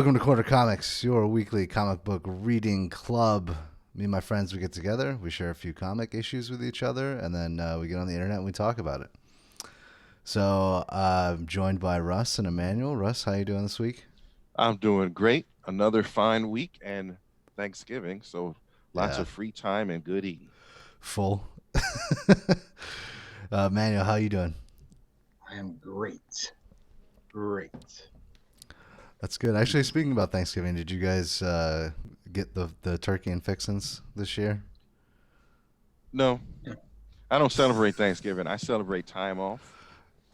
Welcome to Quarter Comics, your weekly comic book reading club. Me and my friends, we get together, we share a few comic issues with each other, and then we get on the internet and we talk about it. So I'm joined by Russ and Emmanuel. Russ, how you doing this week? I'm doing great. Another fine week and Thanksgiving, so lots Yeah, of free time and good eating. full. Emmanuel, how you doing? I am great. Great. That's good. Actually, speaking about Thanksgiving, did you guys get the turkey and fixins this year? No, Yeah, I don't celebrate Thanksgiving. I celebrate time off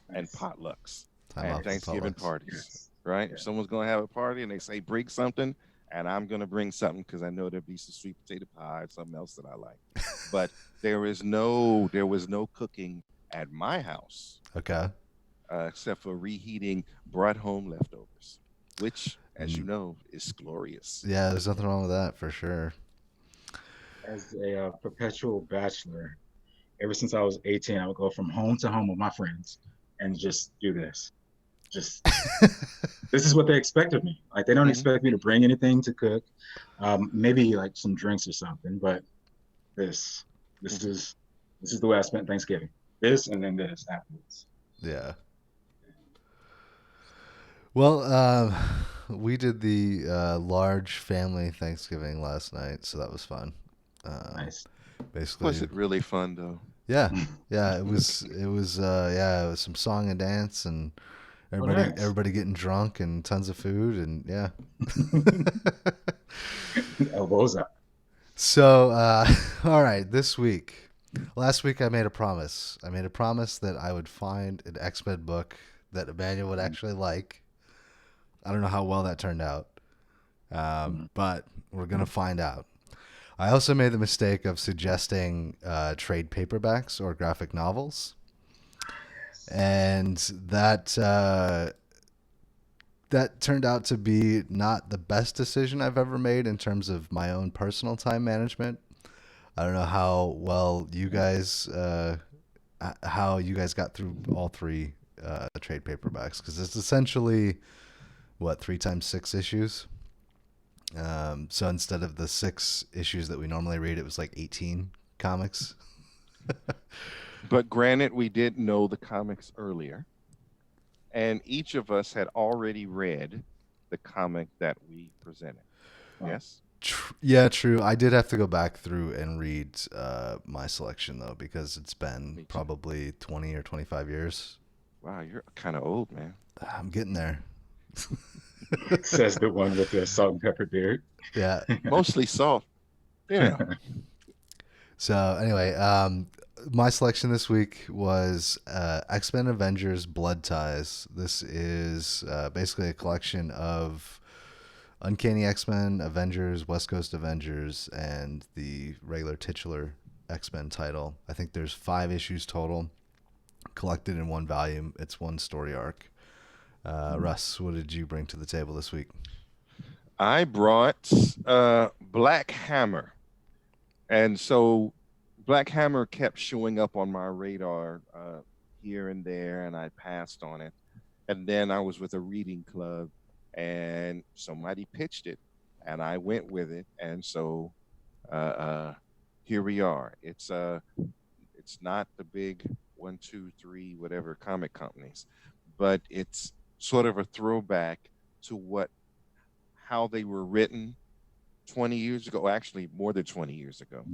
and nice. potlucks Time and off and Yes. Thanksgiving potlucks. parties, Yes. right? If Yeah. someone's going to have a party and they say bring something, and I'm going to bring something because I know there'll be some sweet potato pie or something else that I like. But there was no cooking at my house Okay. except for reheating brought home leftovers, which, as you Mm, know, is glorious. yeah, there's nothing wrong with that for sure. As a perpetual bachelor, ever since I was 18, I would go from home to home with my friends and just do this. Just this is what they expect of me. Like they don't Hmm. expect me to bring anything to cook, maybe like some drinks or something. But this, this Hmm. is this is the way I spent Thanksgiving. This and then this afterwards. Yeah. Well, we did the large family Thanksgiving last night, so that was fun. Um, Nice. Was basically, it really fun though? yeah, yeah, it was some song and dance and Oh, everybody nice. everybody getting drunk and tons of food and yeah. Elbows up. So, all right, this week. Last week I made a promise. I made a promise that I would find an X-Men book that Emmanuel would actually like. I don't know how well that turned out. Mhm. But we're going to find out. I also made the mistake of suggesting trade paperbacks or graphic novels, Yes. and that turned out to be not the best decision I've ever made in terms of my own personal time management. I don't know how you guys got through all three trade paperbacks because it's essentially what 3 times 6 issues. So instead of the 6 issues that we normally read, it was like 18 comics. But granted, we did know the comics earlier, and each of us had already read the comic that we presented. Wow. Yes? Yeah, true. I did have to go back through and read my selection though because it's been Me too. probably 20 or 25 years. Wow, you're kind of old, man. I'm getting there. Says the one with the salt and pepper beard. Yeah. Mostly soft. Yeah. So anyway, my selection this week was X-Men Avengers Blood Ties. This is basically a collection of Uncanny X-Men, Avengers, West Coast Avengers, and the regular titular X-Men title. I think there's 5 issues total, collected in one volume. It's one story arc. Russ, what did you bring to the table this week? I brought Black Hammer. And so Black Hammer kept showing up on my radar here and there, and I passed on it. And then I was with a reading club, and somebody pitched it, and I went with it. And so here we are. It's not the big one, two, three, whatever comic companies, but it's sort of a throwback to what how they were written 20 years ago, actually more than 20 years ago.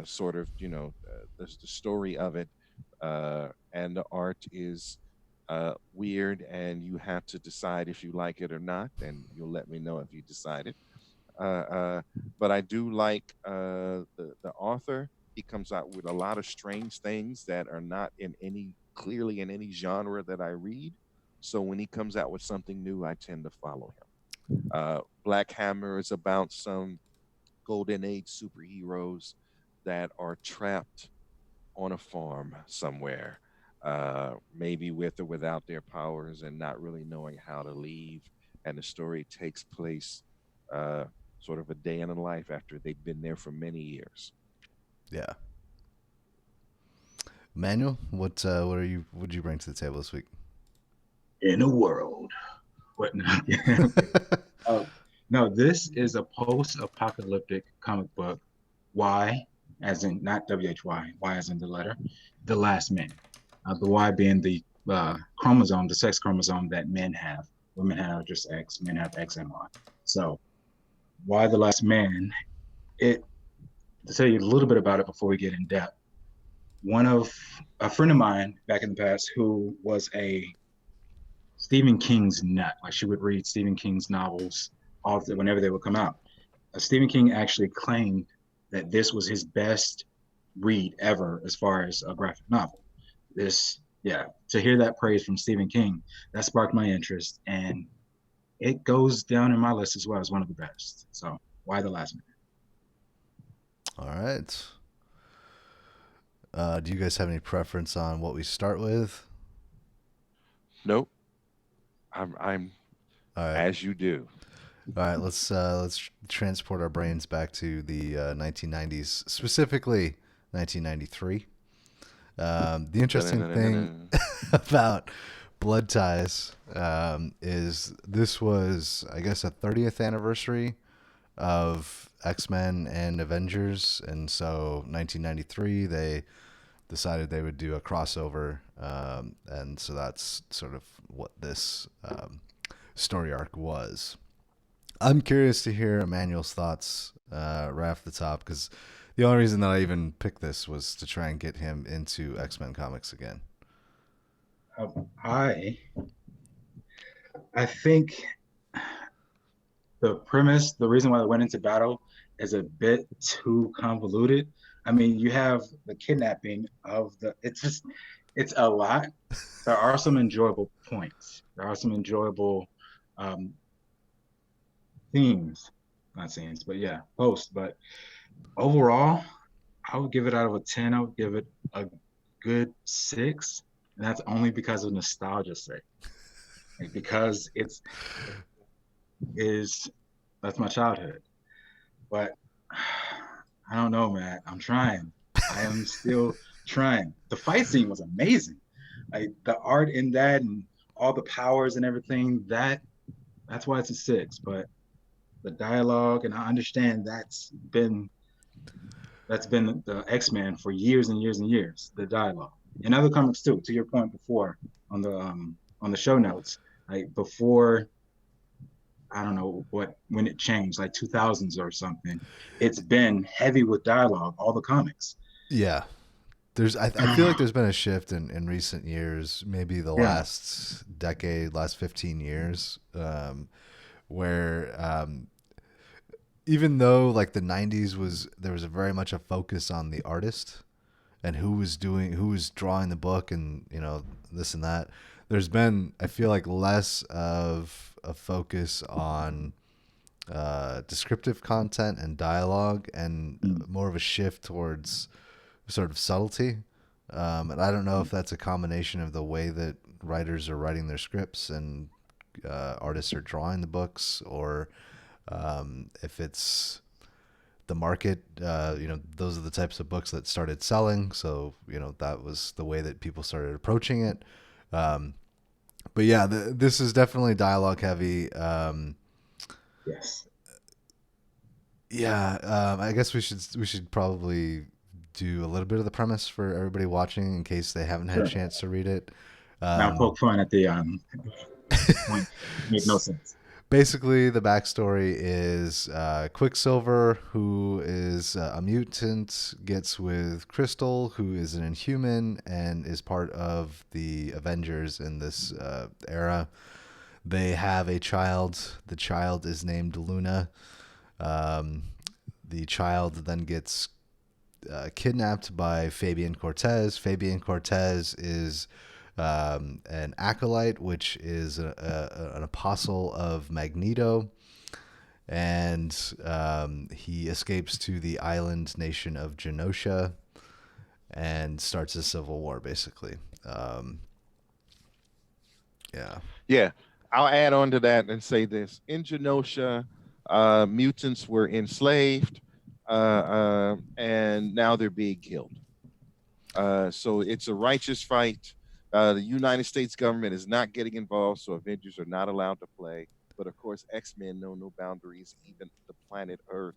Sort of, the story of it, and the art is weird, and you have to decide if you like it or not, and you'll let me know if you decided. Uh, uh, but I do like the author. He comes out with a lot of strange things that are not in any clearly in any genre that I read. So when he comes out with something new, I tend to follow him. Black Hammer is about some golden age superheroes that are trapped on a farm somewhere, maybe with or without their powers, and not really knowing how to leave. And the story takes place uh, sort of a day in the life after they've been there for many years. Yeah, Manuel, what did you bring to the table this week? In a world. What? No. No, this is a post-apocalyptic comic book. Y, as in not WHY, Y as in the letter, the last man. The Y being the chromosome, the sex chromosome that men have. Women have just X, men have X and Y. So, Y the last man? It To tell you a little bit about it before we get in depth. One of A friend of mine back in the past who was a Stephen King's nut. Like she would read Stephen King's novels whenever they would come out. Stephen King actually claimed that this was his best read ever as far as a graphic novel. Yeah, to hear that praise from Stephen King, that sparked my interest, and it goes down in my list as well as one of the best. So, why the last man? All right. Do you guys have any preference on what we start with? Nope. I'm All right. as you do. All right, let's transport our brains back to the 1990s, specifically 1993. The interesting thing about Blood Ties is this was, I guess, a 30th anniversary of X-Men and Avengers, and so 1993 they decided they would do a crossover, and so that's sort of what this story arc was. I'm curious to hear Emmanuel's thoughts right off the top, because the only reason that I even picked this was to try and get him into X-Men comics again. I I think the premise, the reason why they went into battle, is a bit too convoluted. I mean, you have the kidnapping of the. It's a lot. There are some enjoyable points. There are some enjoyable um, themes, not scenes, but yeah, posts. But overall, I would give it out of a 10. I would give it a good 6, and that's only because of nostalgia sake. Like, because is that's my childhood. But I don't know, man. I'm trying. I am still trying. The fight scene was amazing. Like the art in that and all the powers and everything. That's why it's a 6. But the dialogue, and I understand that's been the X-Men for years and years and years. The dialogue in other comics too. To your point before on the show notes, like before, I don't know when it changed, like 2000s or something. It's been heavy with dialogue, all the comics. Yeah, I feel like there's been a shift in recent years, maybe the Yeah, last decade, last 15 years, where even though like the 90s was there was a very much a focus on the artist and who was drawing the book and this and that. There's been, I feel like, less of a focus on descriptive content and dialogue, and more of a shift towards sort of subtlety. And I don't know if that's a combination of the way that writers are writing their scripts and artists are drawing the books, or if it's the market. Those are the types of books that started selling, so that was the way that people started approaching it. Um, but yeah, this is definitely dialogue heavy. yes. Yeah, I guess we should probably do a little bit of the premise for everybody watching in case they haven't had a Sure. chance to read it. Now Um, poke fun at the point that made no sense. Basically, the backstory is Quicksilver, who is a mutant, gets with Crystal, who is an Inhuman and is part of the Avengers in this era. They have a child. The child is named Luna. Um, the child then gets kidnapped by Fabian Cortez. Fabian Cortez is an acolyte, which is an apostle of Magneto, and he escapes to the island nation of Genosha and starts a civil war, basically. Yeah. Yeah, I'll add on to that and say this: in Genosha, mutants were enslaved, and now they're being killed. So it's a righteous fight. The United States government is not getting involved, so Avengers are not allowed to play. but of course, X-Men know no boundaries, even the planet Earth,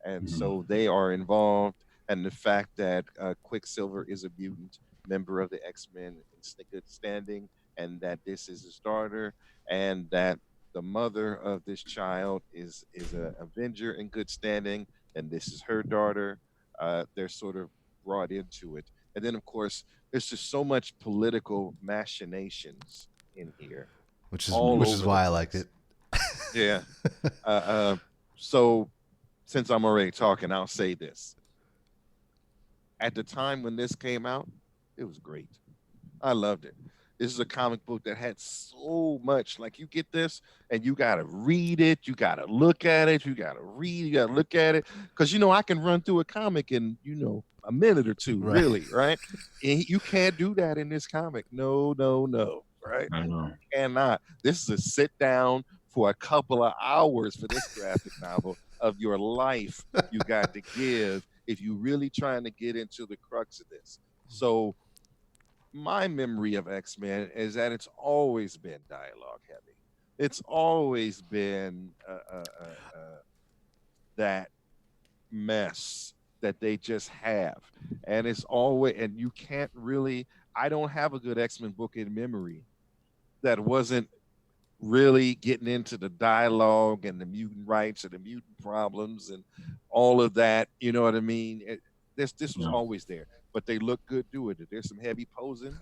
and Mhm. so they are involved. And the fact that Quicksilver is a mutant member of the X-Men in good standing, and that this is his daughter, and that the mother of this child is a Avenger in good standing, and this is her daughter. They're sort of brought into it, and then of course there's just so much political machinations in here, which is all which is over the why I liked place. it. Yeah. Uh, so since I'm already talking, I'll say this: at the time when this came out, it was great. I loved it. This is a comic book that had so much. Like, you get this and you gotta read it, you gotta look at it, you gotta read, you gotta look at it. Cause I can run through a comic in, a minute or two, Right. really, right? And you can't do that in this comic. No, no, no. Right? I know. Cannot. This is a sit down for a couple of hours for this graphic novel of your life you got to give if you really trying to get into the crux of this. So my memory of X-Men is that it's always been dialogue heavy. It's always been that mess that they just have, and it's always, and you can't really. I don't have a good X-Men book in memory that wasn't really getting into the dialogue and the mutant rights and the mutant problems and all of that. You know what I mean? This was Yeah. always there, but they look good doing it. There's some heavy posing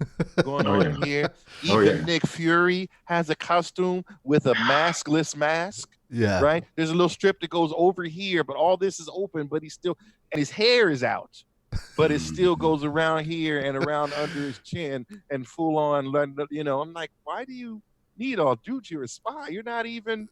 going Oh on yeah. here. Oh Even yeah. Nick Fury has a costume with a maskless mask. Yeah. Right? There's a little strip that goes over here, but all this is open, but he's still, and his hair is out, but it still goes around here and around under his chin and full on. I'm like, why do you need all? Dude, you're a spy. You're not even.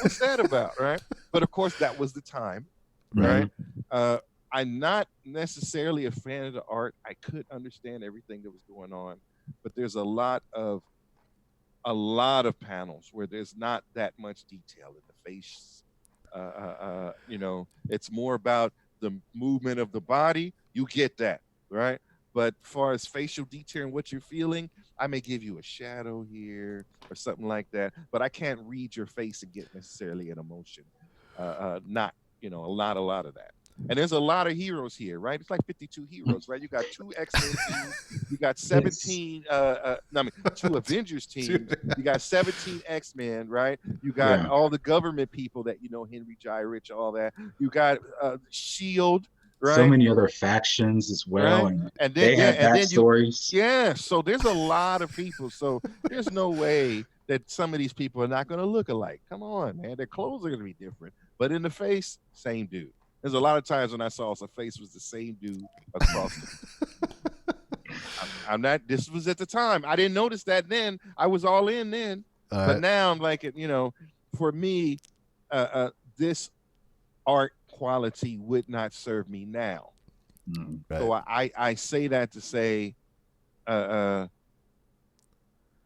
What's that about, right? But of course, that was the time, right? Mhm. Uh, I'm not necessarily a fan of the art. I could understand everything that was going on, but there's a lot of panels where there's not that much detail in the face. It's more about the movement of the body. You get that, right? But far as facial detail and what you're feeling, I may give you a shadow here or something like that, but I can't read your face and get necessarily an emotion. Not, a lot of that. And there's a lot of heroes here, right? It's like 52 heroes, right? You got two X-Men teams, you got It's 17, no, I mean, two Avengers teams, you got 17 X-Men, right? You got yeah. all the government people that, Henry Gyrich, all that. You got Shield, So right? many other factions as well, Right? and And then, they yeah, have and then backstories. yeah, so there's a lot of people. So there's no way that some of these people are not going to look alike. Come on, man. Their clothes are going to be different, but in the face, same dude. There's a lot of times when I saw the face was the same dude across the. I'm not. This was at the time. I didn't notice that then. I was all in then, All but right. now I'm like, for me, this art quality would not serve me now. Mm. Right. So I say that to say, uh,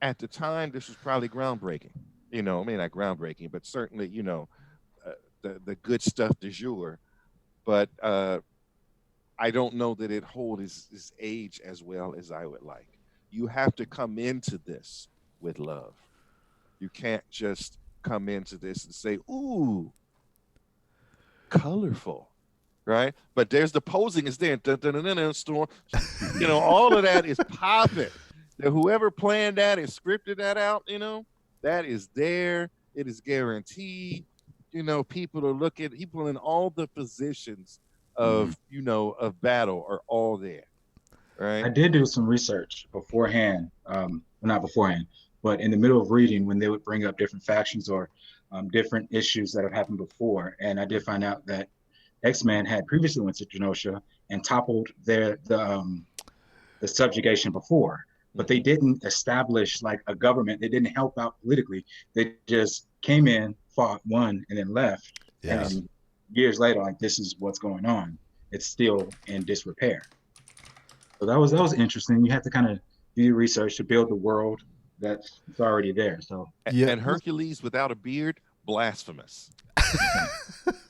at the time, this was probably groundbreaking. I mean, not groundbreaking, but certainly, the good stuff du jour. But I don't know that it holds his age as well as I would like. You have to come into this with love. You can't just come into this and say, "Ooh, colorful," right? But there's the posing is there. Dun, dun, dun, dun, dun, storm. All of that is popping. That whoever planned that and scripted that out, that is there. It is guaranteed. People are looking. People in all the positions Mhm. of battle are all there, right? I did do some research beforehand, well, not beforehand, but in the middle of reading when they would bring up different factions or different issues that have happened before, and I did find out that X-Men had previously went to Genosha and toppled the subjugation before, but they Mhm. didn't establish like a government. They didn't help out politically. They just came in, fought, won, and then left. And Yes. then years later, like this is what's going on. It's still in disrepair. So that was interesting. You have to kind of do your research to build the world that's it's already there. So Yeah. And Hercules without a beard, blasphemous.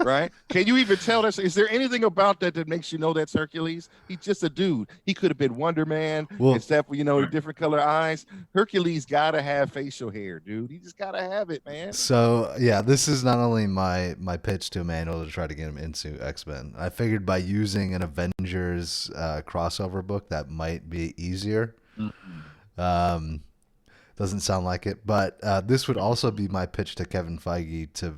Right? Can you even tell us? Is there anything about that that makes you know that's Hercules? He's just a dude. He could have been Wonder Man, Well, except for different color eyes. Hercules gotta have facial hair, dude. He just gotta have it, man. so yeah, this is not only my pitch to Emmanuel to try to get him into X-Men. I figured by using an Avengers crossover book that might be easier. Um, doesn't sound like it, but this would also be my pitch to Kevin Feige to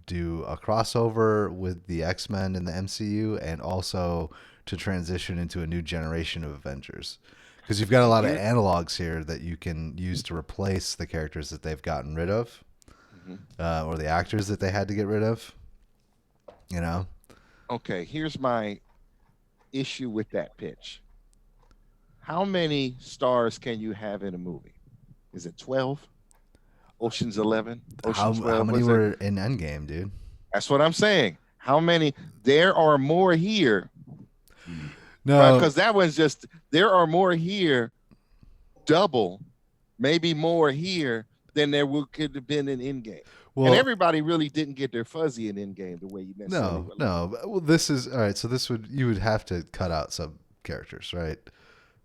do a crossover with the X-Men in the MCU, and also to transition into a new generation of Avengers. Because you've got a lot of analogs here that you can use to replace the characters that they've gotten rid of, or the actors that they had to get rid of. You know? Okay, here's my issue with that pitch. How many stars can you have in a movie? Is it 12? Ocean's 11? How 12? many were in Endgame, dude? That's what I'm saying. How many? There are more here. No, Because that one's just, there are more here, double, maybe more here than could have been in Endgame. well, And everybody really didn't get their fuzzy in Endgame the way you necessarily would. no. Well, this is all right. So you would have to cut out some characters, right?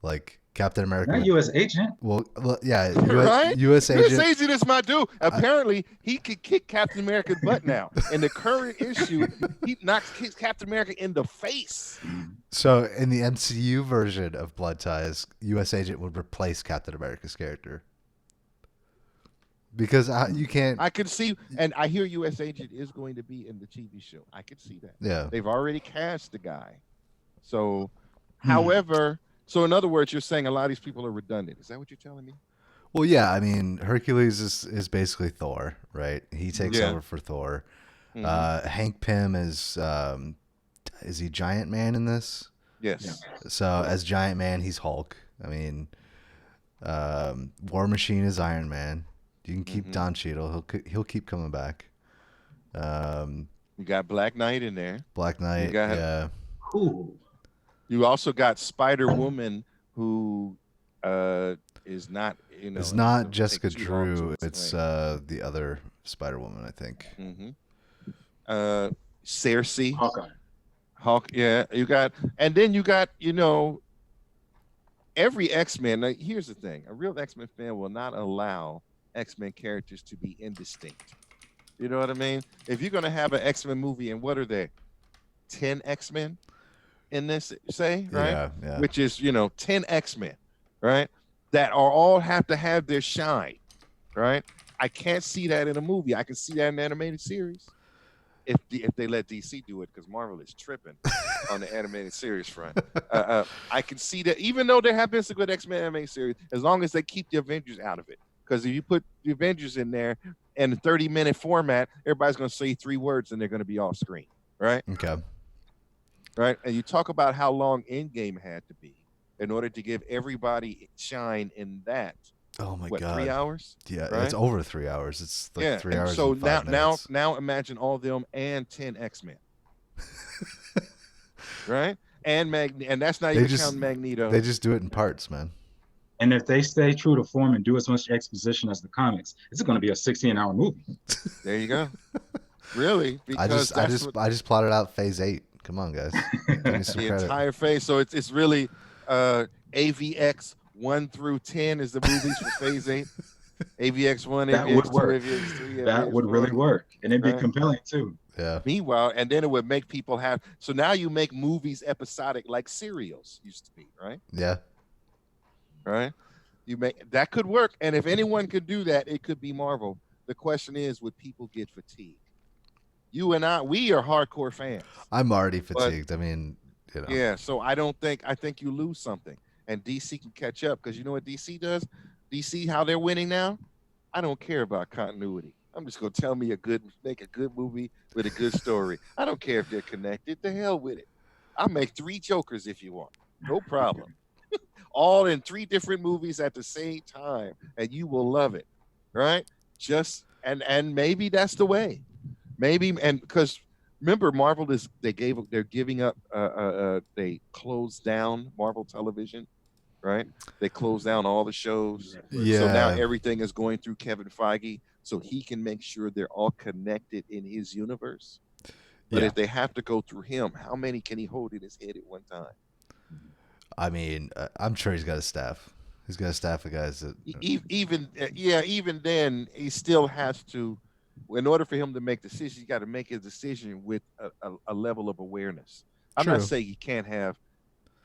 Like Captain America. Not U.S. agent. Well, yeah, Right? U.S. U.S. agent. Agent is my dude. Apparently, he could kick Captain America's butt now. In the current issue, he kicks Captain America in the face. So in the MCU version of Blood Ties, U.S. agent would replace Captain America's character because you can't. I could see, and I hear U.S. Agent is going to be in the TV show. I could see that. Yeah. They've already cast the guy. So, however, so in other words, you're saying a lot of these people are redundant. Is that what you're telling me? Well, yeah. I mean, Hercules is basically Thor, right? He takes Yeah. over for Thor. Hank Pym is he Giant Man in this? Yes. Yeah. So as Giant Man, he's Hulk. I mean, War Machine is Iron Man. You can keep Don Cheadle. He'll keep coming back. You got Black Knight in there. Black Knight. Yeah. Cool. You also got Spider Woman, who is not, It's not Jessica Drew. It's the other Spider Woman, I think. Cersei. Hawkeye. Yeah, and then you got, every X-Men. Now, here's the thing: a real X-Men fan will not allow X-Men characters to be indistinct. You know what I mean? If you're gonna have an X-Men movie, and what are there, 10 X-Men in this? Say, right? Yeah. Which is 10 X-Men, right? That are all have to have their shine, right? I can't see that in a movie. I can see that in an animated series. If they let DC do it, because Marvel is tripping on the animated series front. I can see that, even though there have been some good X-Men animated series, as long as they keep the Avengers out of it. Because if you put the Avengers in there in a 30-minute format, everybody's going to say 3 words and they're going to be off screen, right? Okay. Right? And you talk about how long Endgame had to be in order to give everybody shine in that. Oh my what, God. 3 hours? Yeah, right? it's over 3 hours. It's like 3 hours. So and 5 minutes. now imagine all of them and 10 X-Men. Right? And and that's not even counting Magneto. They just do it in parts, man. And if they stay true to form and do as much exposition as the comics, it's going to be a 16-hour movie. There you go. Really? Because I just plotted out phase 8. Come on, guys. Give me some the credit. entire phase. So it's really AVX 1 through 10 is the movies for phase 8. AVX 1, That AVX would 2, work. AVX 3. That AVX would 4. really work. And it'd be Right. compelling too. Yeah. Meanwhile, and then it would make people have. So now you make movies episodic like serials used to be, right? Yeah. Right? You make that could work, and if anyone could do that, it could be Marvel. The question is, would people get fatigued? You and I, we are hardcore fans. I'm already fatigued. I mean, Yeah, so I think you lose something, and DC can catch up, because you know what DC does? DC, how they're winning now? I don't care about continuity. I'm just gonna make a good movie with a good story. I don't care if they're connected. The hell with it. I'll make 3 Jokers if you want. No problem. All in 3 different movies at the same time, and you will love it, right? Just and maybe that's the way. Maybe, and because remember, Marvel they're giving up. They closed down Marvel Television, right? They closed down all the shows. Yeah. So now everything is going through Kevin Feige. so he can make sure they're all connected in his universe. But Yeah. if they have to go through him, how many can he hold in his head at one time? I mean, I'm sure he's got a staff. He's got a staff of guys that. Even yeah, even then, he still has to. In order for him to make decisions, you got to make his decision with a level of awareness. I'm not True. saying he can't have,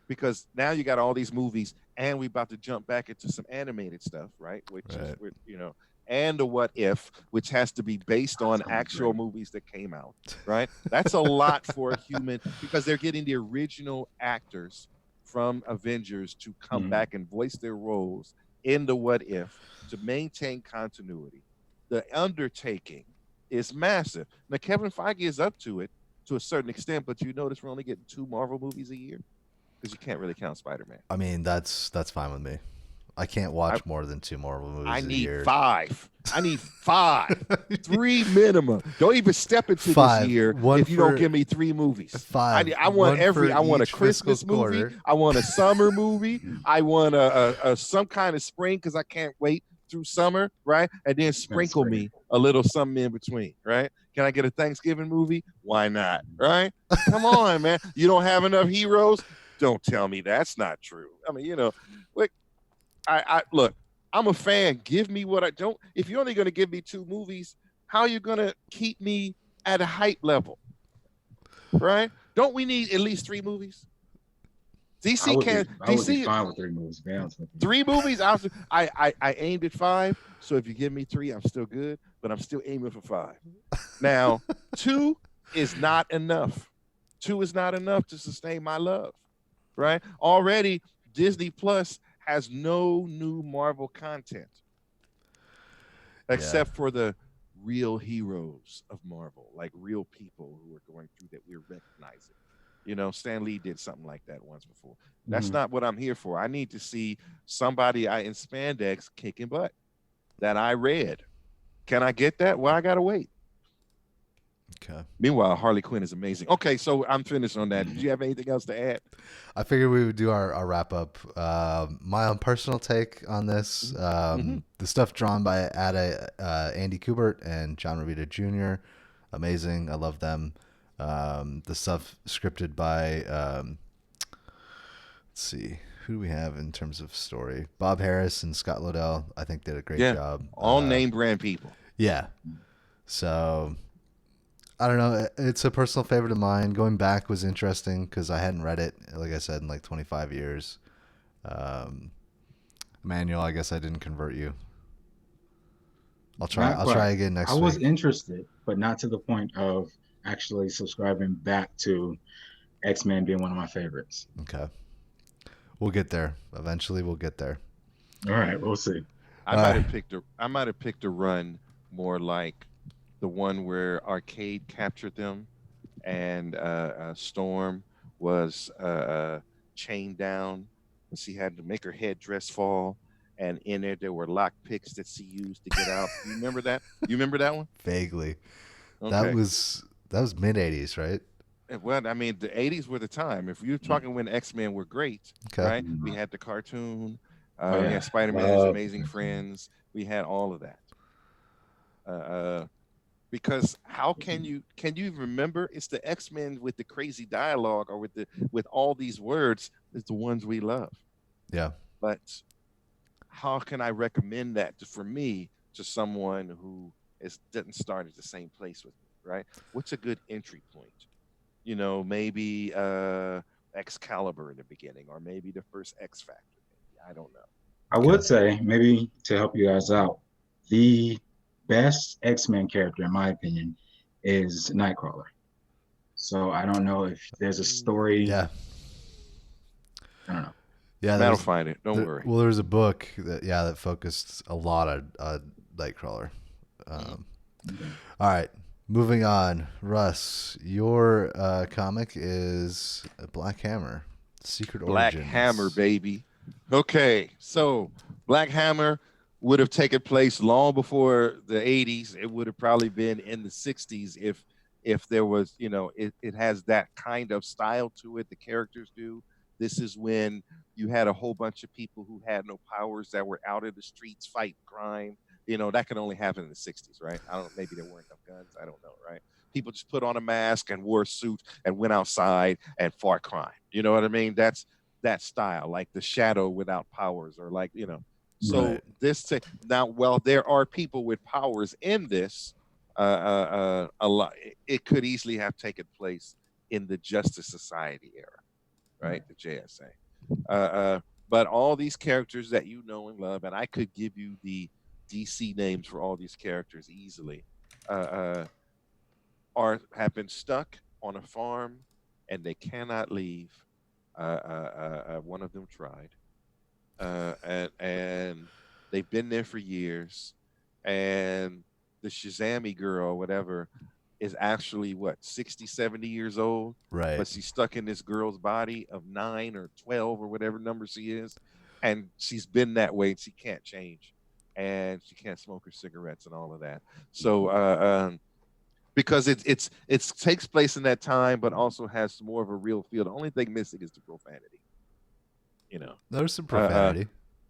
because now you got all these movies, and we about to jump back into some animated stuff, right? Which is, Right. and the what if, which has to be based That's on gonna be actual great. movies that came out, right? That's a lot for a human, because they're getting the original actors from Avengers to come Mhm. back and voice their roles in the what if to maintain continuity. The undertaking is massive. Now Kevin Feige is up to it to a certain extent, but you notice we're only getting 2 Marvel movies a year because you can't really count Spider-Man. I mean, that's fine with me. I can't I watch more than 2 Marvel I movies a need year. 5. I need 5. 3 minimum. Don't even step into this Five. year One if you don't for give me 3 movies. five. I want One for I want a each fiscal Christmas movie. quarter. I want a summer movie. I want a some kind of spring because I can't wait through summer, right? And then That's sprinkle great. me a little something in between, right? Can I get a Thanksgiving movie? Why not, right? Come on, man. You don't have enough heroes? Don't tell me that's not true. I mean, like I look, I'm a fan. Give me what I don't. If you're only going to give me 2 movies, how are you going to keep me at a hype level, right? Don't we need at least 3 movies? DC can I would be DC fine with 3 movies. To be honest with you. 3 movies. I aimed at 5. So if you give me 3, I'm still good. But I'm still aiming for 5. Now 2 is not enough. 2 is not enough to sustain my love, right? Already Disney Plus has no new Marvel content Yeah. except for the real heroes of Marvel, like real people who are going through that we're recognizing. Stan Lee did something like that once before. That's Mhm. not what I'm here for. I need to see somebody in spandex kicking butt that I read. Can I get that? Well, I gotta wait. Okay. Meanwhile, Harley Quinn is amazing. Okay, so I'm finished on that. Did you have anything else to add? I figured we would do our wrap up. My own personal take on this: Mm-hmm. the stuff drawn by Andy Kubert and John Romita Jr. Amazing. I love them. The stuff scripted by let's see, who do we have in terms of story? Bob Harris and Scott Lobdell. I think did a great Yeah, job. all name brand people. Yeah. So I don't know. It's a personal favorite of mine. Going back was interesting because I hadn't read it, like I said, in like 25 years. Um, Manuel, I guess I didn't convert you. I'll try. Not I'll try quite. again I next was week. interested, but not to the point of actually subscribing back to X-Men being one of my favorites. Okay, we'll get there. Eventually, we'll get there. All right, we'll see. I All might right. have picked a I might have picked a run more like the one where Arcade captured them, and Storm was chained down, but she had to make her headdress fall, and in there were lock picks that she used to get out. You remember that? You remember that one? Vaguely. That Okay. was that was mid 80s, right? Well, I mean, the '80s were the time. If you're talking when X-Men were great, Okay. right? We had the cartoon, Oh we had yeah, Spider-Man's love. Amazing Friends, we had all of that. Because how can you remember? It's the X-Men with the crazy dialogue, or with all these words, is the ones we love. Yeah. But how can I recommend that for me to someone who didn't start at the same place with me, right? What's a good entry point? Maybe Excalibur in the beginning, or maybe the first X Factor. Maybe. I don't know. I Okay. would say maybe to help you guys out, the best X-Men character, in my opinion, is Nightcrawler. So I don't know if there's a story. Yeah. I don't know. Yeah. Matt will find it. Don't There, worry. well, there was a book that focused a lot on Nightcrawler. Mhm. Um, Okay. all right. Moving on, Russ, your comic is Black Hammer, Secret Black Hammer, Origins. baby. Okay, so Black Hammer would have taken place long before the '80s. It would have probably been in the '60s if there was, it has that kind of style to it. The characters do. This is when you had a whole bunch of people who had no powers that were out in the streets fighting crime. that could only happen in the 60s, right? I don't know, maybe there weren't enough guns. I don't know, right? People just put on a mask and wore a suit and went outside and fought crime. You know what I mean? That's that style, like the Shadow without powers, or like, Right. So now, well, there are people with powers in this. A lot. It could easily have taken place in the Justice Society era, right? The JSA. But all these characters that you know and love, and I could give you the DC names for all these characters easily, uh, have been stuck on a farm and they cannot leave. One of them tried, and they've been there for years. And the Shazami girl, whatever, is actually what, 60, 70 years old, Right. but she's stuck in this girl's body of 9 or 12 or whatever number she is, and she's been that way and she can't change, and she can't smoke her cigarettes and all of that. So because it takes place in that time, but also has more of a real feel. The only thing missing is the profanity, you know. There's some Uh, uh, profanity.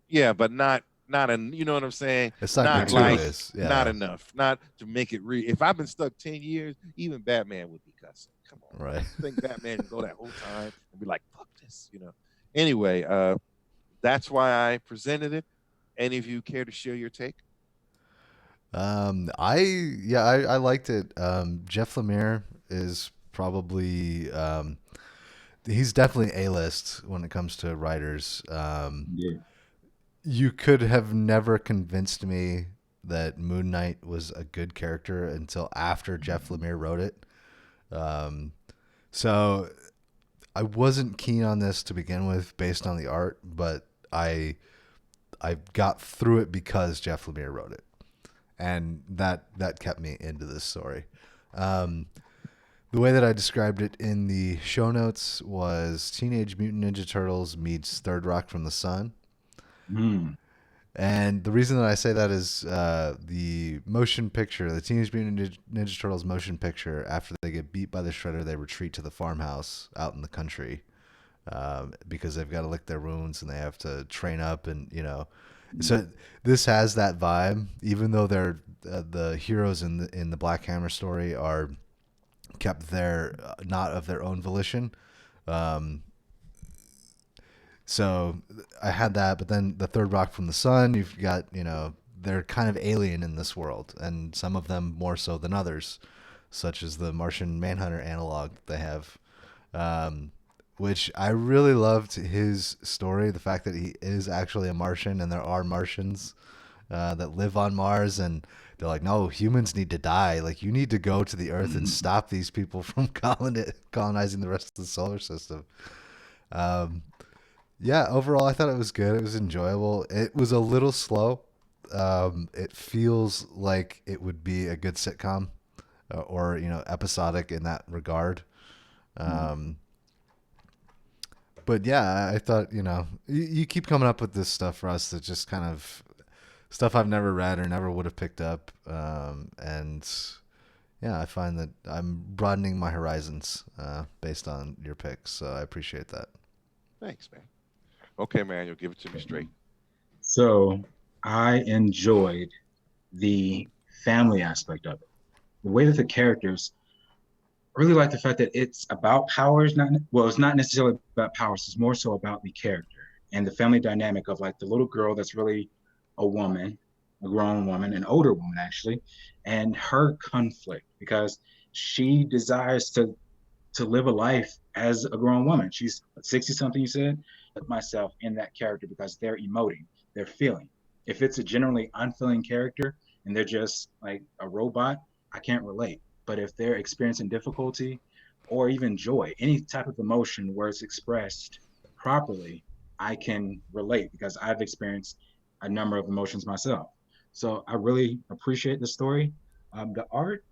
yeah, but not you know what I'm saying? It's not Not Not like enough. gratuitous. not Yeah. enough. Not to make it real. If I've been stuck 10 years, even Batman would be cussing. Come on. Right. You think Batman can go that whole time and be like, fuck this? Anyway, that's why I presented it. Any of you care to share your take? I liked it. Jeff Lemire is probably he's definitely A list when it comes to writers. Yeah. You could have never convinced me that Moon Knight was a good character until after Jeff Lemire wrote it. Um, so I wasn't keen on this to begin with based on the art, but I got through it because Jeff Lemire wrote it, and that kept me into this story. Um, the way that I described it in the show notes was Teenage Mutant Ninja Turtles meets Third Rock from the Sun. Mm. And the reason that I say that is the motion picture, the Teenage Mutant Ninja Turtles motion picture, after they get beat by the Shredder, they retreat to the farmhouse out in the country because they've got to lick their wounds and they have to train up. And so this has that vibe, even though they're the heroes in the Black Hammer story are kept there not of their own volition. Um, So I had that, but then the Third Rock from the Sun, you've got, they're kind of alien in this world, and some of them more so than others, such as the Martian Manhunter analog that they have, which I really loved his story, the fact that he is actually a Martian and there are Martians that live on Mars, and they're like, no, humans need to die. Like, you need to go to the Earth and stop these people from colonizing the rest of the solar system. Um, yeah, overall, I thought it was good. It was enjoyable. It was a little slow. It feels like it would be a good sitcom or episodic in that regard. Um, but yeah, I thought you keep coming up with this stuff for us that just kind of stuff I've never read or never would have picked up. And yeah, I find that I'm broadening my horizons based on your picks. So I appreciate that. Thanks, man. Okay, man, you'll give it to me straight. So I enjoyed the family aspect of it. The way that the characters, I really like the fact that it's about powers. It's not necessarily about powers. It's more so about the character and the family dynamic of like the little girl that's really a woman, a grown woman, an older woman actually, and her conflict because she desires to live a life as a grown woman. She's 60 something, you said. Put myself in that character because they're emoting, they're feeling. If it's a generally unfeeling character and they're just like a robot, I can't relate. But if they're experiencing difficulty or even joy, any type of emotion where it's expressed properly, I can relate because I've experienced a number of emotions myself. So I really appreciate the story. The art,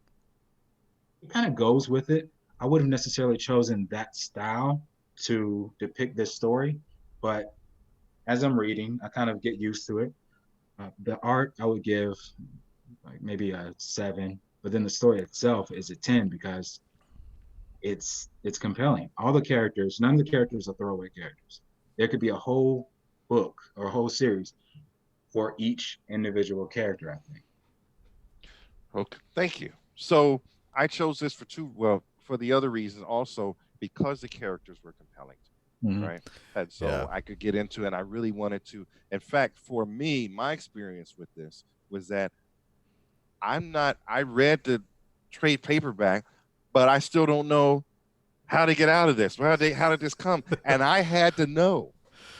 it kind of goes with it. I would have necessarily chosen that style to depict this story, but as I'm reading, I kind of get used to it. The art, I would give like maybe a 7, but then the story itself is a 10 because it's compelling. All the characters, none of the characters are throwaway characters. There could be a whole book or a whole series for each individual character, I think. Okay, thank you. So I chose this for two. Well, for the other reason also because the characters were compelling, Mhm. right? And Yeah. so I could get into it. And I really wanted to. In fact, for me, my experience with this was that I'm not. I read the trade paperback, but I still don't know how to get out of this. How did this come? And I had to know.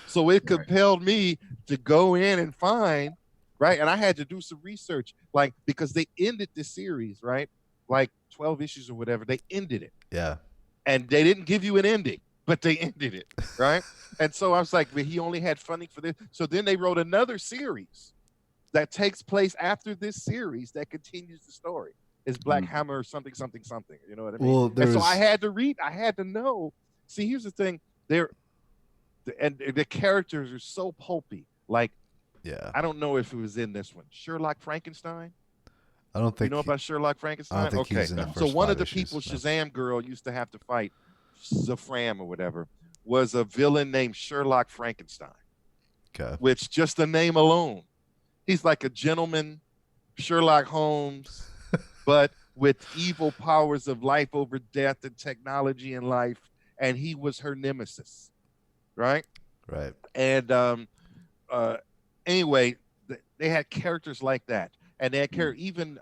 So it Right. compelled me to go in and find, right? And I had to do some research, like, because they ended this series, right? Like 12 issues or whatever. They ended it. Yeah. And they didn't give you an ending, but they ended it, right? And so I was like, well, he only had funding for this. So then they wrote another series that takes place after this series that continues the story. It's Black Mhm. Hammer or something, something, something. You know what I mean? Well, And so I there's had to read, I had to know. See, here's the thing. They're and the characters are so pulpy. Like, yeah. I don't know if it was in this one. Sherlock Frankenstein. I don't You think know about Sherlock I don't Frankenstein? think Okay. he's in the No. So first one of five the people issues. No. Shazam girl used to have to fight, Zafram or whatever, was a villain named Sherlock Frankenstein, Okay. which just the name alone, he's like a gentleman Sherlock Holmes, but with evil powers of life over death and technology and life. And he was her nemesis, right? Right. And uh, anyway, they had characters like that, and they had even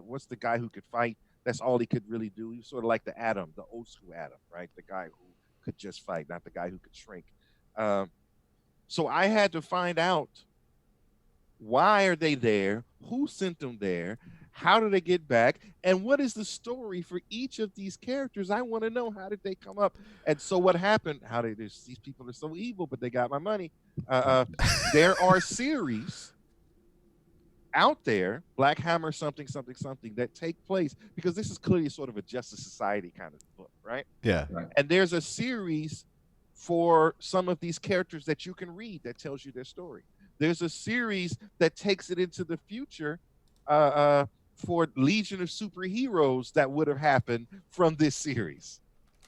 what's the guy who could fight? That's all he could really do. He was sort of like the Atom, the old school Atom, right? The guy who could just fight, not the guy who could shrink. Um, so I had to find out, why are they there? Who sent them there? How do they get back? And what is the story for each of these characters? I want to know, how did they come up? And so what happened? How did these people are so evil, but they got my money? There are series out there, Black Hammer, something, something, something, that take place, because this is clearly sort of a Justice Society kind of book, right? Yeah. Right. And there's a series for some of these characters that you can read that tells you their story. There's a series that takes it into the future for Legion of Superheroes that would have happened from this series,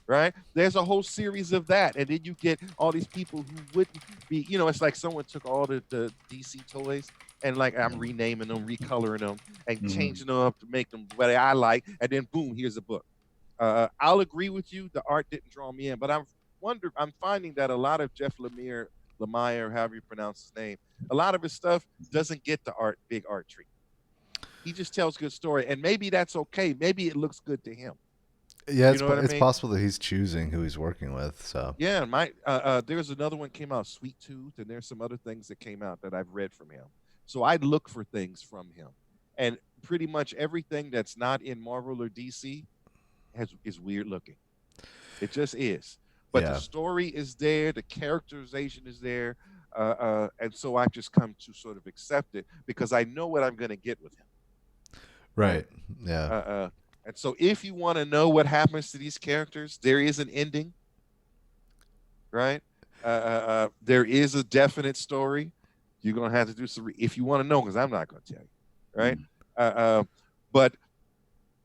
right? There's a whole series of that. And then you get all these people who wouldn't be, it's like someone took all the DC toys and, like, I'm renaming them, recoloring them, and Mhm. changing them up to make them what I like. And then boom, here's a book. I'll agree with you. The art didn't draw me in, but I'm finding that a lot of Jeff Lemire, however you pronounce his name, a lot of his stuff doesn't get the big art treatment. He just tells good story, and maybe that's okay. Maybe it looks good to him. Yeah, You know what I it's mean? possible that he's choosing who he's working with. So Yeah, there's another one came out, Sweet Tooth, and there's some other things that came out that I've read from him. So I look for things from him, and pretty much everything that's not in Marvel or DC is weird looking. It just is. But the yeah. story is there, the characterization is there, and so I've just come to sort of accept it because I know what I'm going to get with him. Right. Yeah. And so if you want to know what happens to these characters, there is an ending, right? There is a definite story. You're going to have to do some, if you want to know, because I'm not going to tell you, right? But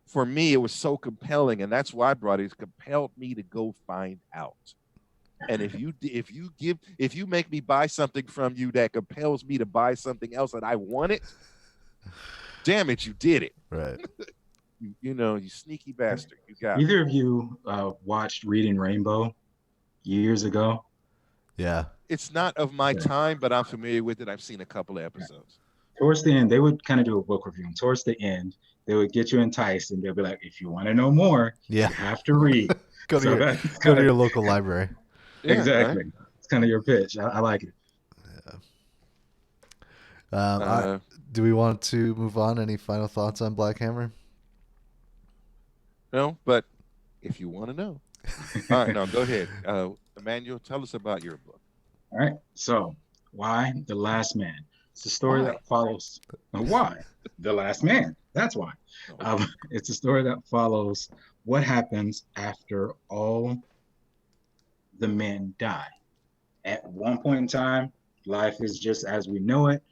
for me, it was so compelling, and that's why I brought it. It compelled me to go find out. And if you make me buy something from you that compels me to buy something else that I want it, damn it, you did it. Right. You sneaky bastard. You got it. Either of you watched Reading Rainbow years ago? Yeah. It's not of my Yeah. time, but I'm familiar with it. I've seen a couple of episodes. Towards the end, they would kind of do a book review. And towards the end, they would get you enticed, and they'll be like, "If you want to know more, Yeah. you have to read." Go So to that's go to kinda- your local library. Yeah, exactly. right? It's kind of your pitch. I like it. Do we want to move on? Any final thoughts on Black Hammer? No, but if you want to know. All right, no, go ahead. Emmanuel, tell us about your book. All right. So, why The Last Man? It's a story Why? that follows. Why The Last Man? That's why. Oh. It's a story that follows what happens after all the men die. At one point in time, life is just as we know it.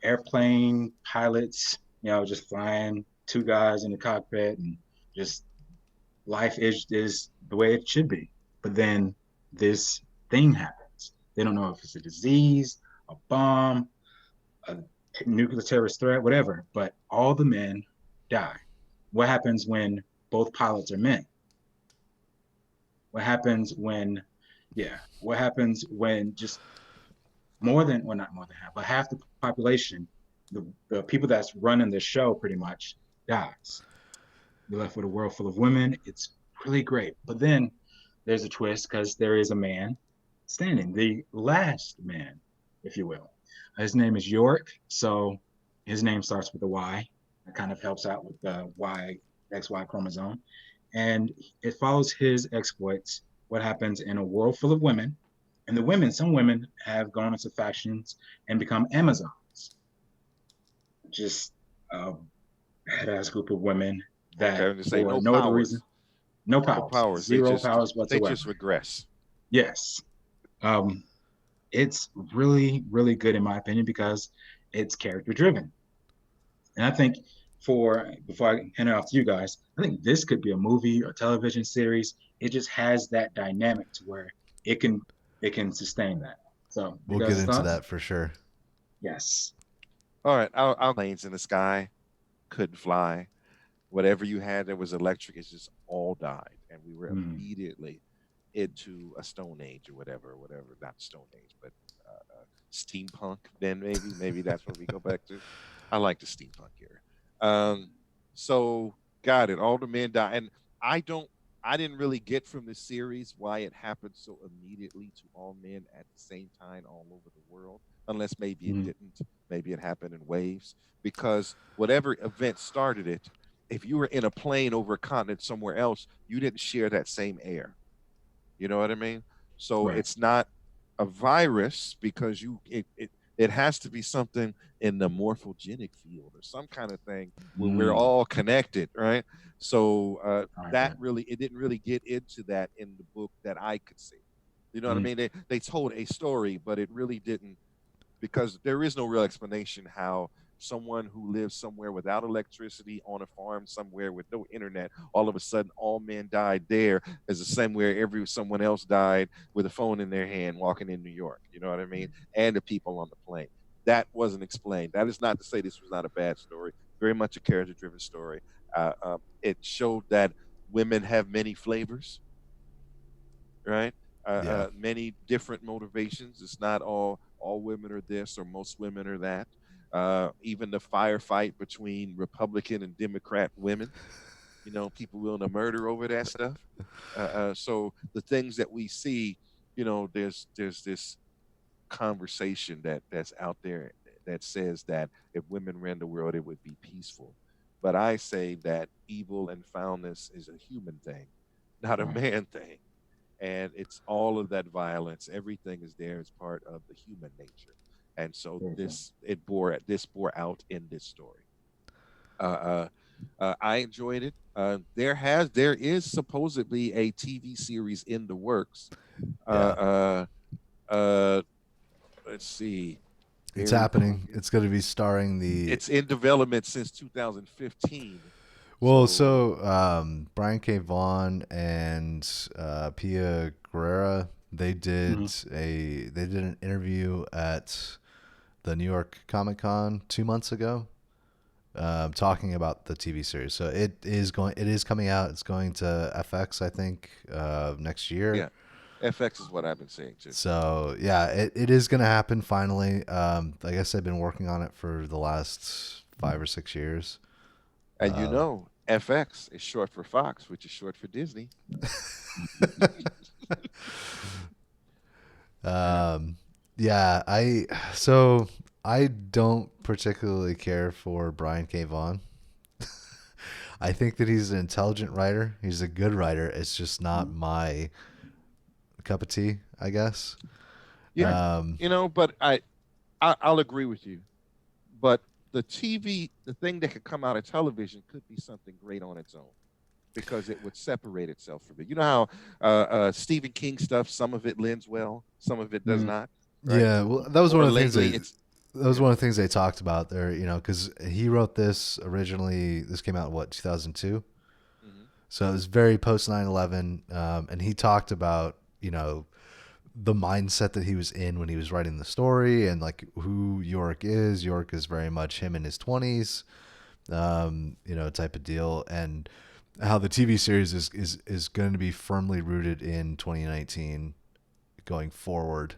Airplane pilots, just flying, two guys in the cockpit, and just life is the way it should be. But then this thing happens. They don't know if it's a disease, a bomb, a nuclear terrorist threat, whatever, but all the men die. What happens when both pilots are men? What happens when, yeah, what happens when just more than, well, not more than half, but half the population, the people that's running the show pretty much dies. You're left with a world full of women. It's really great. But then there's a twist because there is a man standing, the last man, if you will. His name is York. So his name starts with a Y. That kind of helps out with the XY chromosome. And it follows his exploits, what happens in a world full of women. And the women, some women have gone into factions and become Amazons. Just a badass group of women that, Okay, to say for no no other powers, reason, no no powers, powers. zero powers They whatsoever. just regress. Yes. Um, it's really, really good in my opinion because it's character driven. And I think before I hand it off to you guys, I think this could be a movie or television series. It just has that dynamic to where it can it can sustain that. So you We'll get guys' into thoughts? that for sure. Yes. All right, our planes in the sky couldn't fly. Whatever you had that was electric, it's just all died, and we were Mm. immediately into a Stone Age or whatever. Not Stone Age, but steampunk. Then maybe that's what we go back to. I like the steampunk era. So got it. All the men die, and I don't. I didn't really get from the series why it happened so immediately to all men at the same time all over the world, unless maybe it Mm. didn't. Maybe it happened in waves because whatever event started it, if you were in a plane over a continent somewhere else, you didn't share that same air. You know what I mean? So Right. it's not a virus because it has to be something in the morphogenic field or some kind of thing where we're Mm. all connected, right? So I like that that. really it didn't really get into that in the book that I could see. You know what I Mm. mean? They told a story, but it really didn't because there is no real explanation how someone who lives somewhere without electricity on a farm somewhere with no internet, all of a sudden all men died there is the same where every someone else died with a phone in their hand walking in New York. You know what I mean? And the people on the plane. That wasn't explained. That is not to say this was not a bad story. Very much a character-driven story. It showed that women have many flavors, right? Yeah. Many different motivations. It's not all women are this or most women are that. Even the firefight between Republican and Democrat women, people willing to murder over that stuff. So the things that we see, there's this conversation that's out there that says that if women ran the world, it would be peaceful. But I say that evil and foulness is a human thing, not a Right. man thing, and it's all of that violence. Everything is there as part of the human nature, and so Very cool. this bore out in this story. I enjoyed it. There is supposedly a TV series in the works. Yeah. Uh, uh, let's see, It's Barry happening. Crooked. It's going to be starring the. It's in development since 2015. Well, So so Brian K. Vaughan and Pia Guerrera, Mm. they did an interview at the New York Comic Con 2 months ago, talking about the TV series. So it is coming out. It's going to FX, I think, next year. yeah, FX is what I've been saying too. So yeah, it is going to happen finally. I guess I've been working on it for the last 5 or 6 years. And Uh, FX is short for Fox, which is short for Disney. Yeah. Um, yeah, so I don't particularly care for Brian K. Vaughan. I think that he's an intelligent writer. He's a good writer. It's just not Mm. my cup of tea, I guess. Yeah, Right. Um, but I'll agree with you. But the thing that could come out of television could be something great on its own because it would separate itself from it. You know how Stephen King stuff, some of it lends well, some of it does Mm. not, right? yeah, well, that was one Or of the things lately, it's that was yeah. one of the things they talked about there. Because he wrote this originally. This came out in what, 2002. Hmm. So it was very post 9/11, and he talked about the mindset that he was in when he was writing the story, and like who York is. York is very much him in his 20s, type of deal, and how the TV series is going to be firmly rooted in 2019 going forward,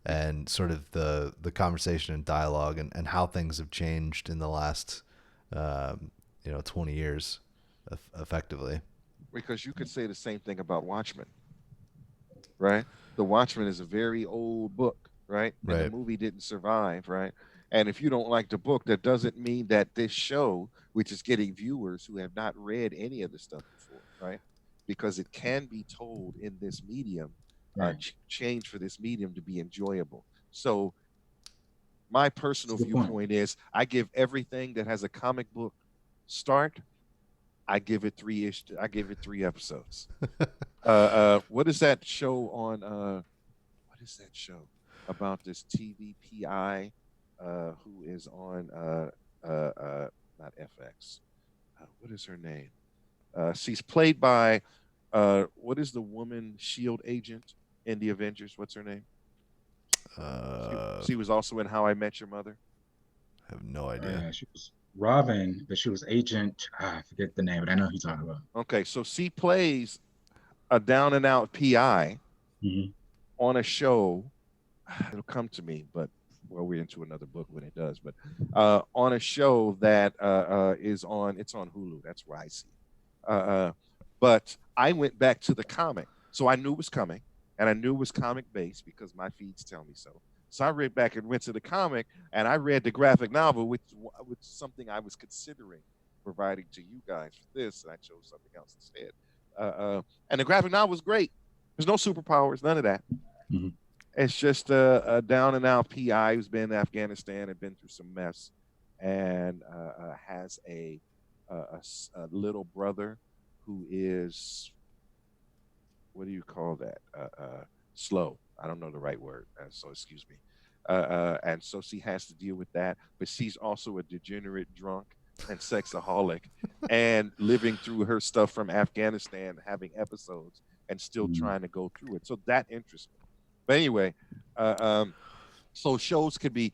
and sort of the conversation and dialogue, and how things have changed in the last 20 years effectively. Because you could say the same thing about Watchmen, right? The Watchmen is a very old book, right? And the Right. movie didn't survive, right? And if you don't like the book, that doesn't mean that this show, which is getting viewers who have not read any of the stuff before, right? Because it can be told in this medium, Right. change for this medium to be enjoyable. So my personal That's a good point. viewpoint is I give everything that has a comic book start, I give it three-ish. I give it 3 episodes. What is that show on? What is that show about this TVPI? Who is on? Not FX. What is her name? She's played by. What is the woman Shield agent in the Avengers? What's her name? She was also in How I Met Your Mother. I have no idea. She was Robin, but she was Agent. I forget the name, but I know who you're talking about. Okay, so she plays a down and out PI Mhm. on a show. It'll come to me, but well, we're into another book when it does. But on a show that is on, it's on Hulu. That's where I see it. But I went back to the comic, so I knew it was coming, and I knew it was comic based because my feeds tell me so. So I read back and went to the comic, and I read the graphic novel, which is something I was considering providing to you guys for this, and I chose something else instead. And the graphic novel was great. There's no superpowers, none of that. Mhm. It's just a down and out PI who's been in Afghanistan and been through some mess, and has a little brother who is, what do you call that? Slow. I don't know the right word, so excuse me. And so she has to deal with that, but she's also a degenerate drunk and sexaholic, and living through her stuff from Afghanistan, having episodes, and still Mhm. trying to go through it. So that interests me. But anyway, so shows could be,